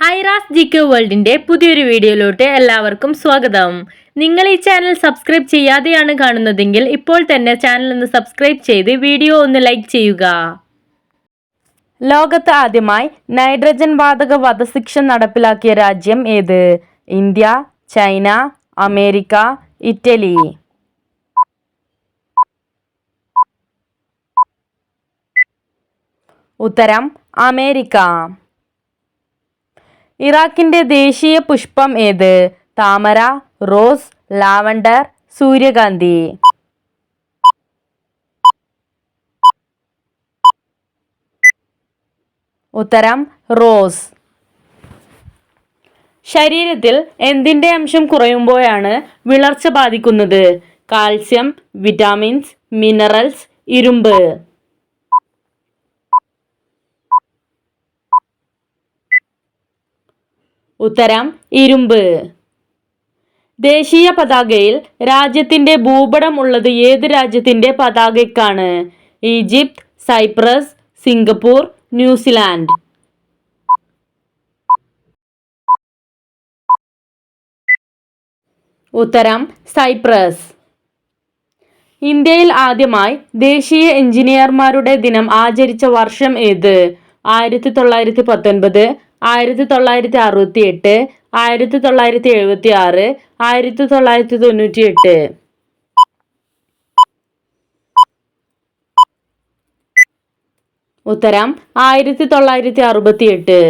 Aira's GK വേൾഡിന്റെ പുതിയൊരു വീഡിയോയിലോട്ട് എല്ലാവർക്കും സ്വാഗതം. നിങ്ങൾ ഈ ചാനൽ സബ്സ്ക്രൈബ് ചെയ്യാതെയാണ് കാണുന്നതെങ്കിൽ ഇപ്പോൾ തന്നെ ചാനൽ ഒന്ന് സബ്സ്ക്രൈബ് ചെയ്ത് വീഡിയോ ഒന്ന് ലൈക്ക് ചെയ്യുക. ലോകത്ത് ആദ്യമായി നൈട്രജൻ വാതക വധശിക്ഷ നടപ്പിലാക്കിയ രാജ്യം ഏത്? India, China, America, Italy. ഉത്തരം അമേരിക്ക. ഇറാഖിന്റെ ദേശീയ പുഷ്പം ഏത്? താമര, റോസ്, ലാവണ്ടർ, സൂര്യകാന്തി. ഉത്തരം റോസ്. ശരീരത്തിൽ എന്തിന്റെ അംശം കുറയുമ്പോഴാണ് വിളർച്ച ബാധിക്കുന്നത്? കാൽസ്യം, വിറ്റാമിൻസ്, മിനറൽസ്, ഇരുമ്പ്. ഉത്തരം ഇരുമ്പ്. ദേശീയ പതാകയിൽ രാജ്യത്തിന്റെ ഭൂപടം ഉള്ളത് ഏത് രാജ്യത്തിന്റെ പതാകയ്ക്കാണ്? Egypt, Cyprus, Singapore, New Zealand. ഉത്തരം സൈപ്രസ്. ഇന്ത്യയിൽ ആദ്യമായി ദേശീയ എഞ്ചിനീയർമാരുടെ ദിനം ആചരിച്ച വർഷം ഏത്? 1919, 1968, 1976, 1998. ഉത്തരം 1968.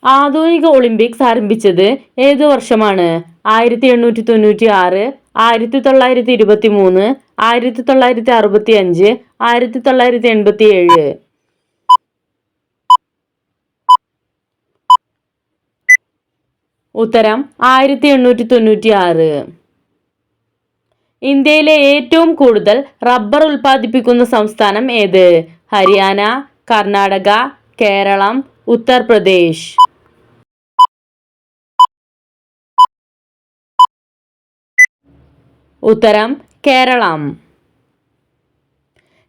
ആധുനിക ഒളിമ്പിക്സ് ആരംഭിച്ചത് ഏത് വർഷമാണ്? 1896, 1923, 1965, 1987. ഉത്തരം 1896. ഇന്ത്യയിലെ ഏറ്റവും കൂടുതൽ റബ്ബർ ഉൽപ്പാദിപ്പിക്കുന്ന സംസ്ഥാനം ഏത്? ഹരിയാന, കർണാടക, കേരളം, ഉത്തർപ്രദേശ്. ഉത്തരം കേരളം.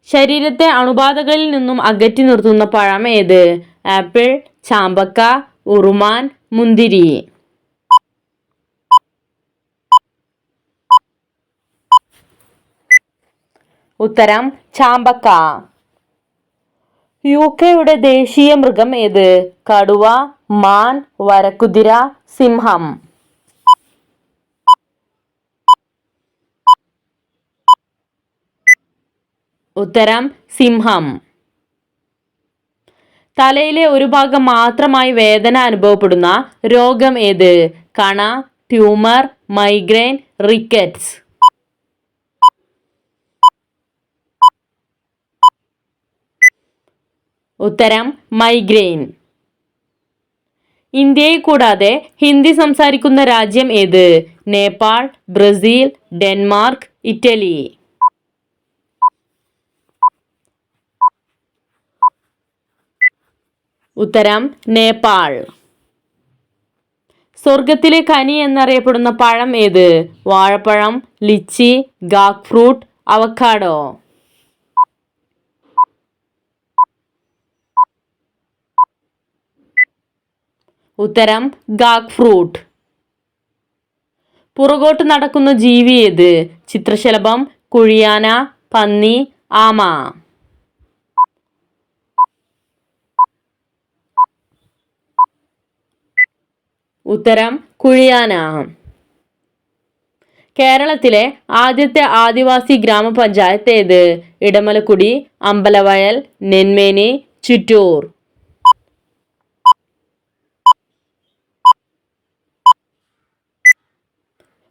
ശരീരത്തെ അണുബാധകളിൽ നിന്നും അകറ്റി നിർത്തുന്ന പഴം ഏത്? ആപ്പിൾ, ചാമ്പക്ക, ഉറുമാൻ, മുന്തിരി. ഉത്തരം ചാമ്പക്ക. യുകെയുടെ ദേശീയ മൃഗം ഏത്? കടുവ, മാൻ, വരക്കുതിര, സിംഹം. ഉത്തരം സിംഹം. തലയിലെ ഒരു ഭാഗം മാത്രമായി വേദന അനുഭവപ്പെടുന്ന രോഗം ഏത്? കണ, ട്യൂമർ, മൈഗ്രെയിൻ, റിക്കറ്റ്സ്. ഉത്തരം മൈഗ്രെയിൻ. ഇന്ത്യയെ കൂടാതെ ഹിന്ദി സംസാരിക്കുന്ന രാജ്യം ഏത്? Nepal, Brazil, Denmark, Italy. ഉത്തരം നേപ്പാൾ. സ്വർഗത്തിലെ കനി എന്നറിയപ്പെടുന്ന പഴം ഏത്? വാഴപ്പഴം, ലിച്ചി, ഗാക് ഫ്രൂട്ട്, അവക്കാഡോ. ഉത്തരം ഗാക് ഫ്രൂട്ട്. പുറകോട്ട് നടക്കുന്ന ജീവി ഏത്? ചിത്രശലഭം, കുഴിയാന, പന്നി, ആമ. ഉത്തരം കുഴിയാന. കേരളത്തിലെ ആദ്യത്തെ ആദിവാസി ഗ്രാമപഞ്ചായത്ത് ഏത്? ഇടമലക്കുടി, അമ്പലവയൽ, നെന്മേനി, ചിറ്റൂർ.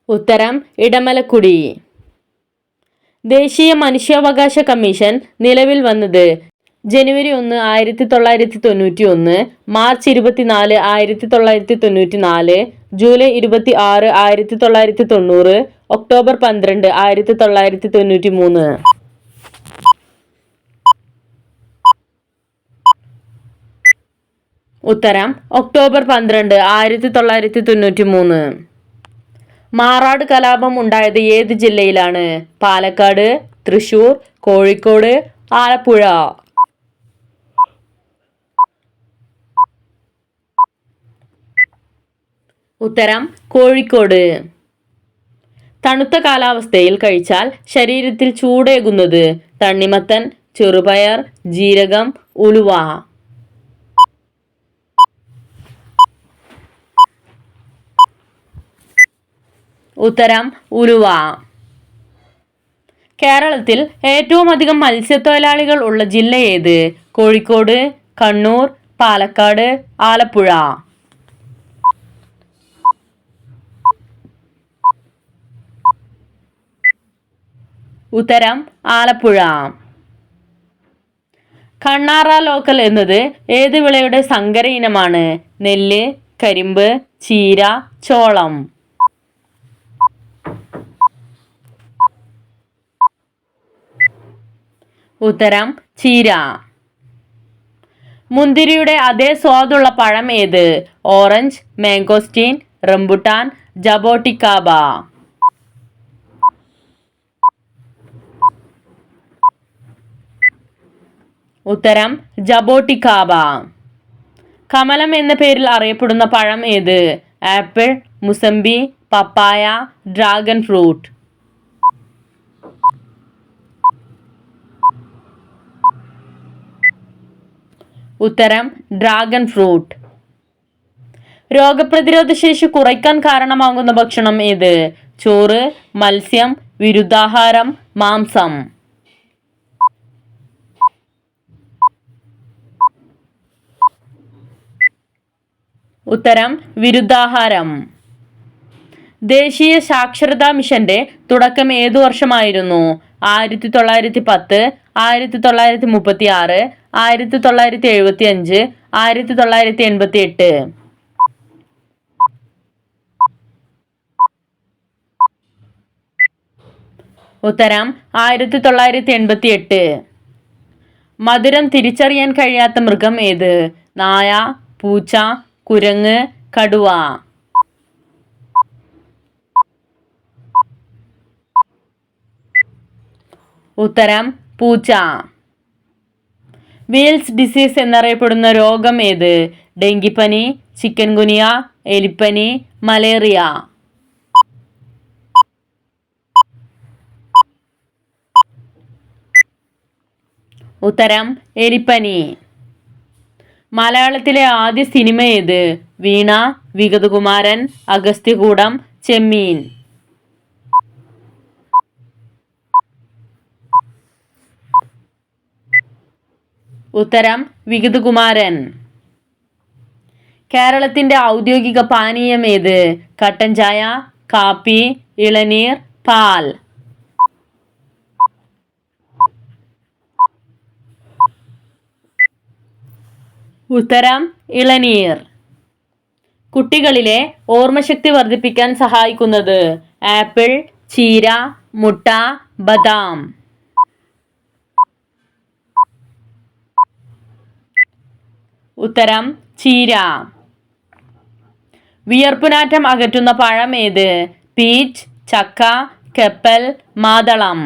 ഉത്തരം ഇടമലക്കുടി. ദേശീയ മനുഷ്യാവകാശ കമ്മീഷൻ നിലവിൽ വന്നത് ജനുവരി 1, 1991, മാർച്ച് 24, 1994, ജൂലൈ 26, 1990, ഒക്ടോബർ 12, 1993. ഉത്തരം ഒക്ടോബർ 12, 1993. മാറാട് കലാപം ഉണ്ടായത് ഏത് ജില്ലയിലാണ്? പാലക്കാട്, തൃശൂർ, കോഴിക്കോട്, ആലപ്പുഴ. ഉത്തരം കോഴിക്കോട്. തണുത്ത കാലാവസ്ഥയിൽ കഴിച്ചാൽ ശരീരത്തിൽ ചൂടേകുന്നത്? തണ്ണിമത്തൻ, ചെറുപയർ, ജീരകം, ഉലുവ. ഉത്തരം ഉലുവ. കേരളത്തിൽ ഏറ്റവും അധികം മത്സ്യത്തൊഴിലാളികൾ ഉള്ള ജില്ല ഏത്? കോഴിക്കോട്, കണ്ണൂർ, പാലക്കാട്, ആലപ്പുഴ. ഉത്തരം ആലപ്പുഴ. കണ്ണാറ ലോക്കൽ എന്നത് ഏത് വിളയുടെ സങ്കര ഇനമാണ്? നെല്ല്, കരിമ്പ്, ചീര, ചോളം. ഉത്തരം ചീര. മുന്തിരിയുടെ അതേ സ്വാദുള്ള പഴം ഏത്? Orange, mangosteen, rambutan, jaboticaba. ഉത്തരം ജബോട്ടിക്കാബ. കമലം എന്ന പേരിൽ അറിയപ്പെടുന്ന പഴം ഏത്? Apple, mosambi, papaya, dragon fruit. ഉത്തരം ഡ്രാഗൺ ഫ്രൂട്ട്. രോഗപ്രതിരോധ ശേഷി കുറയ്ക്കാൻ കാരണമാകുന്ന ഭക്ഷണം ഏത്? ചോറ്, മത്സ്യം, വിരുദ്ധാഹാരം, മാംസം. ഉത്തരം വിരുദ്ധാഹാരം. ദേശീയ സാക്ഷരതാ മിഷന്റെ തുടക്കം ഏതു വർഷമായിരുന്നു? 1910, 1936, 1975, 1988. ഉത്തരം 1988. മധുരം തിരിച്ചറിയാൻ കഴിയാത്ത മൃഗം ഏത്? നായ, പൂച്ച, കുരങ്ങ്, കടുവ. ഉത്തരം പൂച്ച. വീൽസ് ഡിസീസ് എന്നറിയപ്പെടുന്ന രോഗം ഏത്? ഡെങ്കിപ്പനി, ചിക്കൻ ഗുനിയ, എലിപ്പനി, മലേറിയ. ഉത്തരം എലിപ്പനി. മലയാളത്തിലെ ആദ്യ സിനിമ ഏത്? വീണ, വിഗതകുമാരൻ, അഗസ്ത്യകൂടം, ചെമ്മീൻ. ഉത്തരം വിഗതകുമാരൻ. കേരളത്തിന്റെ ഔദ്യോഗിക പാനീയം ഏത്? കട്ടൻ ചായ, കാപ്പി, ഇളനീർ, പാൽ. ഉത്തരം ഇളനീർ. കുട്ടികളിലെ ഓർമ്മശക്തി വർദ്ധിപ്പിക്കാൻ സഹായിക്കുന്നത്? ആപ്പിൾ, ചീര, മുട്ട, ബദാം. ഉത്തരം ചീര. വിയർപ്പുനാറ്റം അകറ്റുന്ന പഴം ഏത്? പീച്ച്, ചക്ക, കപ്പൽ, മാതളം.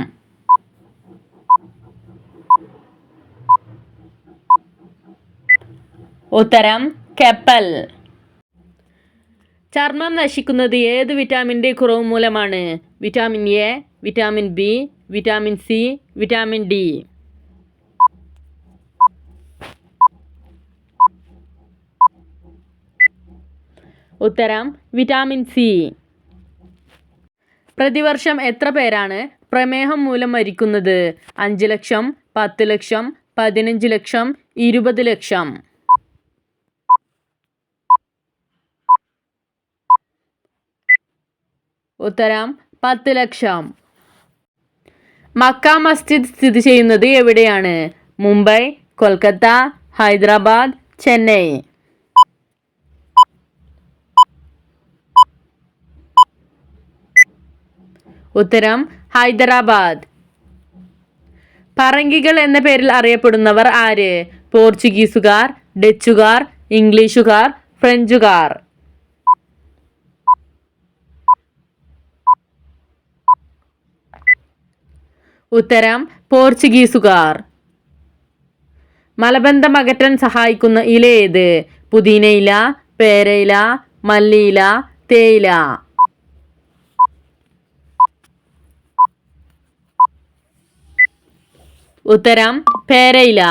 ഉത്തരം കപ്പൽ. ചർമ്മം നശിക്കുന്നത് ഏത് വിറ്റാമിൻ്റെ കുറവ് മൂലമാണ്? Vitamin A, vitamin B, vitamin C, vitamin D. ഉത്തരം വിറ്റാമിൻ സി. പ്രതിവർഷം എത്ര പേരാണ് പ്രമേഹം മൂലം മരിക്കുന്നത്? 5 ലക്ഷം, 10 ലക്ഷം, 15 ലക്ഷം, 20 ലക്ഷം. ഉത്തരം 10 ലക്ഷം. മക്ക മസ്ജിദ് സ്ഥിതി ചെയ്യുന്നത് എവിടെയാണ്? മുംബൈ, കൊൽക്കത്ത, ഹൈദരാബാദ്, ചെന്നൈ. ഉത്തരം ഹൈദരാബാദ്. പറങ്കികൾ എന്ന പേരിൽ അറിയപ്പെടുന്നവർ ആര്? പോർച്ചുഗീസുകാർ, ഡച്ചുകാർ, ഇംഗ്ലീഷുകാർ, ഫ്രഞ്ചുകാർ. ഉത്തരം പോർച്ചുഗീസുകാർ. മലബന്ധം അകറ്റാൻ സഹായിക്കുന്ന ഇല ഏത്? പുതിനയില, പേരയില, മല്ലിയില, തേയില. ഉത്തരം പേരയില.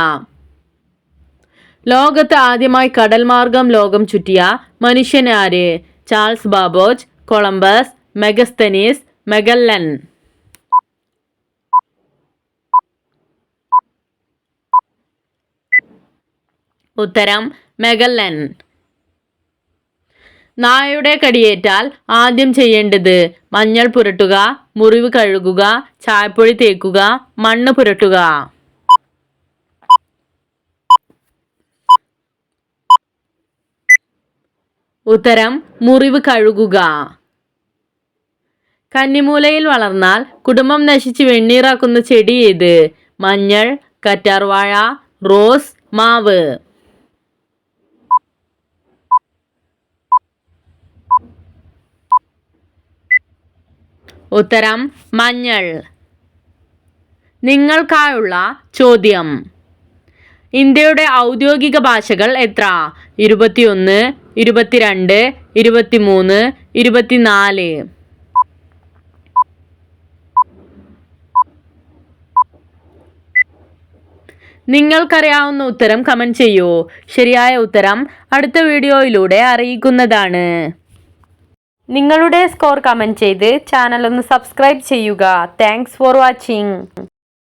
ലോകത്ത് ആദ്യമായി കടൽ മാർഗം ലോകം ചുറ്റിയ മനുഷ്യൻ ആര്? Charles Babbage, Columbus, Megasthenes, Magellan. ഉത്തരം മെഗല്ലൻ. നായയുടെ കടിയേറ്റാൽ ആദ്യം ചെയ്യേണ്ടത് മഞ്ഞൾ പുരട്ടുക, മുറിവ് കഴുകുക, ചായപ്പൊടി തേക്കുക, മണ്ണ് പുരട്ടുക. ഉത്തരം മുറിവ് കഴുകുക. കന്നിമൂലയിൽ വളർന്നാൽ കുടുംബം നശിച്ച് വെണ്ണീറാക്കുന്ന ചെടി ഏത്? മഞ്ഞൾ, കറ്റാർവാഴ, റോസ്, മാവ്. ഉത്തരം മഞ്ഞൾ. നിങ്ങൾക്കായുള്ള ചോദ്യം. ഇന്ത്യയുടെ ഔദ്യോഗിക ഭാഷകൾ എത്ര? 21, 22, 23, 24. നിങ്ങൾക്കറിയാവുന്ന ഉത്തരം കമന്റ് ചെയ്യൂ. ശരിയായ ഉത്തരം അടുത്ത വീഡിയോയിലൂടെ അറിയിക്കുന്നതാണ്. നിങ്ങളുടെ സ്കോർ കമന്റ് ചെയ്ത് ചാനൽ ഒന്ന് സബ്സ്ക്രൈബ് ചെയ്യുക. Thanks for watching.